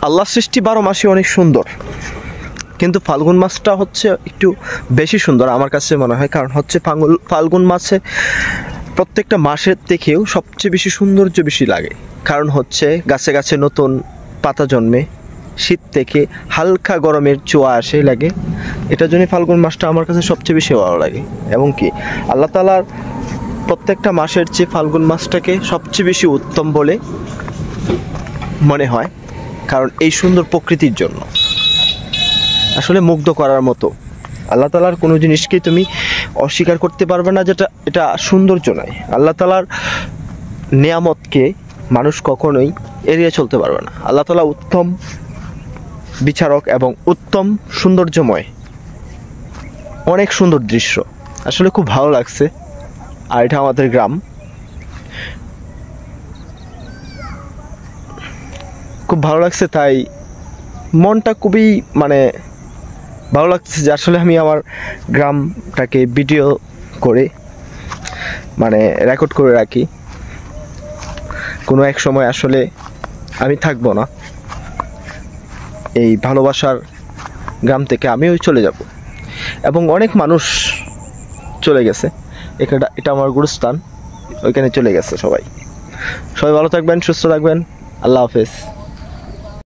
আল্লাহ সৃষ্টি 12 মাসই অনেক সুন্দর, কিন্তু ফাল্গুন মাসটা হচ্ছে একটু বেশি সুন্দর আমার কাছে মনে হয়। কারণ হচ্ছে ফাল্গুন মাসে প্রত্যেকটা মাসের থেকেও সবচেয়ে বেশি সৌন্দর্য বেশি লাগে। কারণ হচ্ছে গাছে গাছে নতুন পাতা জন্মে, শীত থেকে হালকা গরমের ছোঁয়া আসে লাগে। এটার জন্য ফাল্গুন মাসটা আমার কাছে সবচেয়ে বেশি ভালো লাগে। এবং কি আল্লাহ তাআলার প্রত্যেকটা মাসের চেয়ে ফাল্গুন মাসটাকে সবচেয়ে বেশি উত্তম বলে মনে হয়। কারণ এই সুন্দর প্রকৃতির জন্য আসলে মুগ্ধ করার মতো। আল্লাহ তাআলার কোনো জিনিসকে তুমি অস্বীকার করতে পারবে না যেটা এটা সৌন্দর্য নয়। আল্লাহ তাআলার নিয়ামতকে মানুষ কখনোই এড়িয়ে চলতে পারবে না। আল্লাহ তাআলা উত্তম বিচারক এবং উত্তম সৌন্দর্যময়। অনেক সুন্দর দৃশ্য, আসলে খুব ভালো লাগছে। আর এটা আমাদের গ্রাম, খুব ভালো লাগছে। তাই মনটা খুবই ভালো লাগছে যে আসলে আমি আমার গ্রামটাকে ভিডিও করে রেকর্ড করে রাখি। কোনো এক সময় আসলে আমি থাকবো না, এই ভালোবাসার গ্রাম থেকে আমিও চলে যাব। এবং অনেক মানুষ চলে গেছে, এটা আমার গুরুস্থান, ওইখানে চলে গেছে সবাই। ভালো থাকবেন, সুস্থ থাকবেন। আল্লাহ হাফেজ।